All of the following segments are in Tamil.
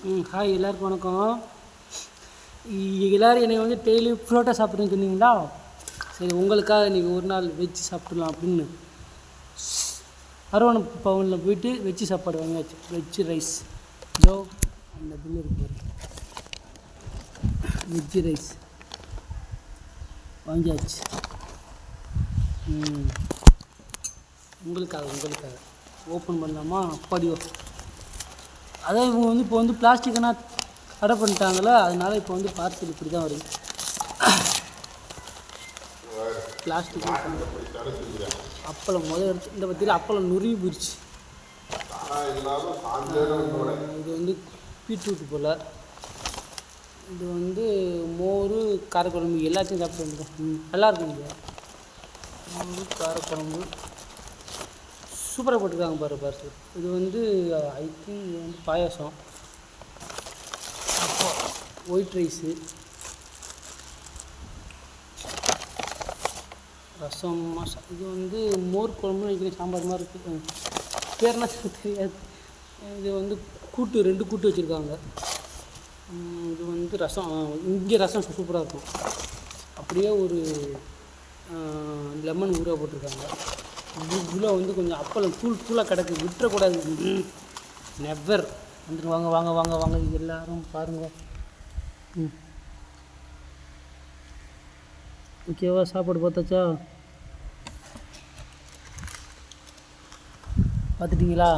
ஹாய் எல்லாருக்கும் வணக்கம். எல்லோரும் என்னை வந்து டெய்லி புரோட்டா சாப்பிட்றேன்னு சொன்னீங்களா? சரி, உங்களுக்காக இன்றைக்கி ஒரு நாள் வெஜ்ஜு சாப்பிட்லாம் அப்படின்னு அரவண பவனில் போயிட்டு வெஜ்ஜு சாப்பாடு வாங்கியாச்சு. வெஜ்ஜு ரைஸ் ஜோ அந்த பில்லு இருக்கு, வெஜ்ஜு ரைஸ் வாங்கியாச்சு. உங்களுக்காக ஓப்பன் பண்ணலாமா? அப்படியோ அதான் இவங்க வந்து இப்போ வந்து பிளாஸ்டிக்னா தடை பண்ணிட்டாங்களா, அதனால் இப்போ வந்து பார்சல் இப்படி தான் வருது. பிளாஸ்டிக் அப்பளம் எடுத்து இந்த பற்றியில் அப்பளம் நுருவி போயிடுச்சு. இது வந்து பீட்ரூட் போல், இது வந்து மோர் காரக்குழம்பு எல்லாத்தையும் சாப்பிட்டு வந்துடும். நல்லாயிருக்கும். இங்கே மோர் காரக்குழம்பு சூப்பராக போட்டிருக்காங்க பாரு. இது வந்து ஐ திங்க் இது வந்து பாயாசம், அப்போ ஒயிட் ரைஸு, ரசம், இது வந்து மோர் குழம்புன்னு நினைக்கிறேன். சாம்பார் மாதிரி இருக்குது, பேர்னா தெரியாது. இது வந்து கூட்டு 2 கூட்டு வச்சுருக்காங்க. இது வந்து ரசம். இங்கே ரசம் சூப்பராக இருக்கும். அப்படியே ஒரு லெமன் ஊற போட்டிருக்காங்க. இவ்வளோ வந்து கொஞ்சம் அப்பளம் தூளாக கிடக்கு, விட்டுறக்கூடாது. நெவர் வந்துட்டு வாங்க இது எல்லோரும் பாருங்கள். ஓகேவா? சாப்பாடு பார்த்தாச்சா? பார்த்துட்டிங்களா?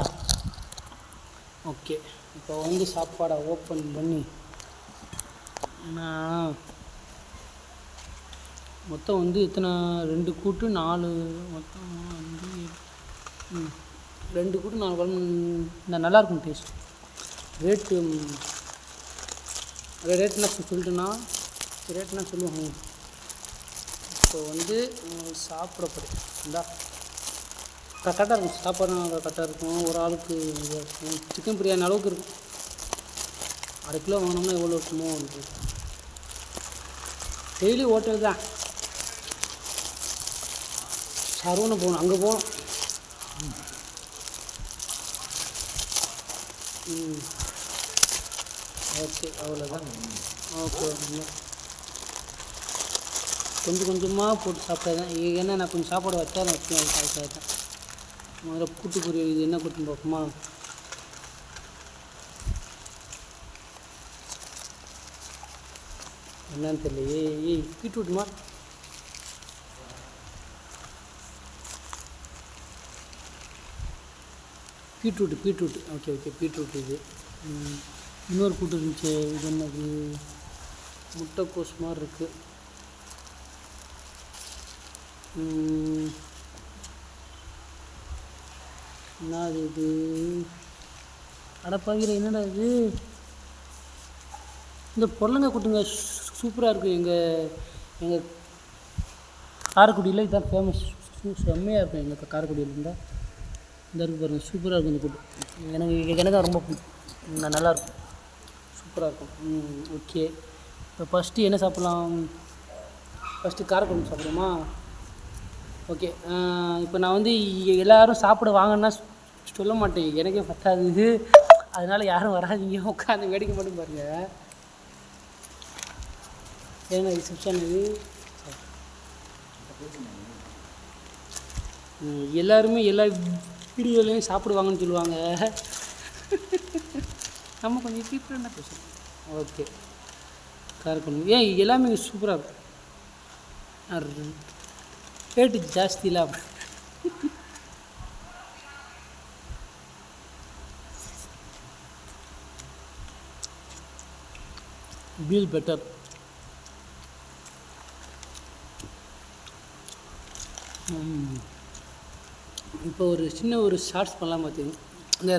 ஓகே, இப்போ வந்து சாப்பாடை ஓப்பன் பண்ணி நான் மொத்தம் வந்து எத்தனை 2 கூட்டு 4 மொத்தம் 5 2 கூட்டு 4 குழம்பு. இந்த நல்லாயிருக்கும் டேஸ்ட். ரேட்னா சொல்லிட்டுனா ரேட்னா சொல்லுவாங்க. இப்போ வந்து சாப்பிடப்படும் இந்தா கரெக்டாக இருக்கும். சாப்பாடு கரெக்டாக இருக்கும். ஒரு ஆளுக்கு சிக்கன் பிரியாணி அளவுக்கு இருக்கும். 1/2 கிலோ வாங்கினோம்னா எவ்வளோ இருக்குமோ. டெய்லி ஹோட்டல் தான். சரவண போகணும், அங்கே போகணும். ஓகே, அவ்வளோதான். ஓகே, கொஞ்சமாக போட்டு சாப்பிட்டேன். ஏன்னா நான் கொஞ்சம் சாப்பாடு வச்சா நான் வச்சேன். முதல்ல கூட்டு பொரியல். இது என்ன கூட்டுன்னு பார்ப்போமா? என்னன்னு தெரியல. பீட்ரூட்டுமா? பீட்ரூட். Okay, beetroot. இது இன்னொரு கூட்டு இருந்துச்சு. இது என்னது? முட்டைக்கோஸ் மாதிரி இருக்குது. என்னது இது? அடப்பாகிற என்னடா இது? இந்த பொருளங்க கூட்டுங்க சூப்பராக இருக்கும். எங்கள் காரைக்குடியில் இதுதான் ஃபேமஸ். செம்மையாக இருக்கும். எங்கள் காரைக்குடியில் இருந்தால் இந்த இருக்கு பாருங்கள், சூப்பராக இருக்கும் இந்த கூட்டு. எனக்கு ரொம்ப பிடிக்கும். நல்லாயிருக்கும், சூப்பராக இருக்கும். ஓகே, இப்போ ஃபஸ்ட்டு என்ன சாப்பிட்லாம்? ஃபஸ்ட்டு காரக்குழம்பு சாப்பிடுமா? ஓகே, இப்போ நான் வந்து எல்லோரும் சாப்பிட வாங்கன்னா சொல்ல மாட்டேன், எனக்கே பத்தாது. அதனால் யாரும் வராதிங்க, உட்காந்து வேடிக்கை மட்டும் பாருங்கள். ஏன்னா ரிசப்ஷன் இது எல்லாருமே எல்லா வீடியோலையும் சாப்பிடுவாங்கன்னு சொல்லுவாங்க. நம்ம கொஞ்சம் டிஃப்ரெண்டாக பேசுகிறோம். ஓகே, காரக்குழம்பு எல்லாமே சூப்பராக இருக்கும். ரேட்டு ஜாஸ்தி இல்லை. அப்படி பில் பெட்டர். இப்போ ஒரு சின்ன ஷார்ட்ஸ் பண்ணலாம் பார்த்தீங்க. இந்த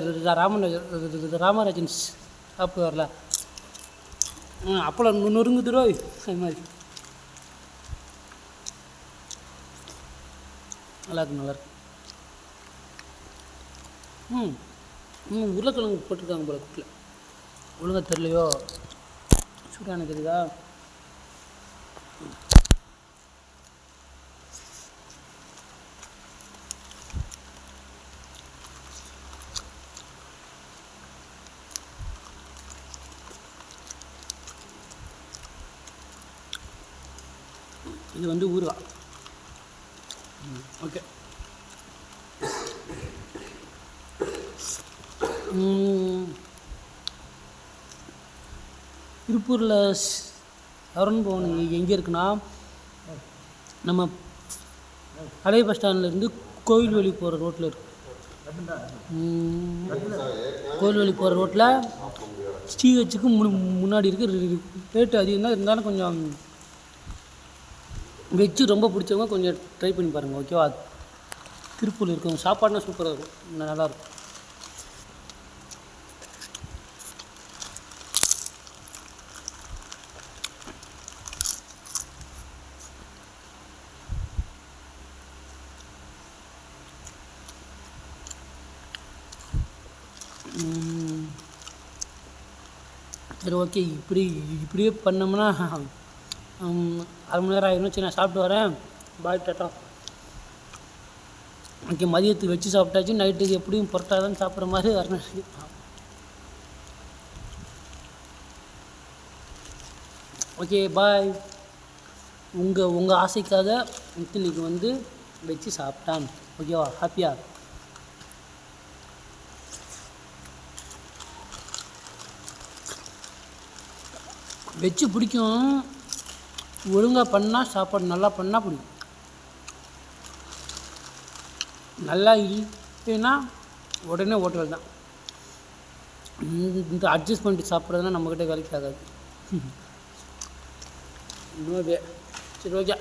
ராமராஜன் சாப்பிட்டு வரல, அப்போலாம் நொறுங்குதுரோ அது மாதிரி. நல்லாயிருக்கும். உருளைக்கிழங்கு போட்டிருக்காங்க போல கூட்டில். ஒழுங்காக தெரியலையோ? சூடான தெரியுதா? இது வந்து ஊறுகாய். ஓகே. திருப்பூரில் சரவண பவன் எங்கே இருக்குன்னா, நம்ம பழைய பஸ் ஸ்டாண்ட்லேருந்து கோவில்வெளி போகிற ரோட்டில் இருக்கு. கோவில்வெளி போகிற ரோட்டில் ஸ்ரீஹெச்சுக்கு முன்னாடி இருக்குது. ரேட்டு அதிகம் தான், இருந்தாலும் கொஞ்சம் வெஜ்ஜு ரொம்ப பிடிச்சவங்க கொஞ்சம் ட்ரை பண்ணி பாருங்கள், ஓகேவா? திருப்பூரில் இருக்கவங்க சாப்பாடுனா சூப்பராக இருக்கும், நல்லாயிருக்கும். சரி, ஓகே. இப்படியே பண்ணோம்னா 1/2 மணி நேரம் ஆயிடும். சரி, நான் சாப்பிட்டு வரேன். பாய், டாட்டா. ஓகே, மதியத்துக்கு வச்சு சாப்பிட்டாச்சு. நைட்டுக்கு எப்படியும் புரோட்டா தான் சாப்பிட்ற மாதிரி வரணும். ஓகே, பாய். உங்கள் ஆசைக்காக இன்றைக்கி வந்து வச்சு சாப்பிட்டான், ஓகேவா? ஹாப்பியா? வெஜ்ஜு பிடிக்கும், ஒழுங்காக பண்ணால் சாப்பாடு நல்லா பண்ணால் பிடிக்கும். நல்லா இல்லைன்னா உடனே ஹோட்டல் தான். இந்த அட்ஜஸ்ட் பண்ணிட்டு சாப்பிட்றதுனா நம்மக்கிட்ட வேலைக்கு ஆகாது. இன்னும் சரி, ஓகே.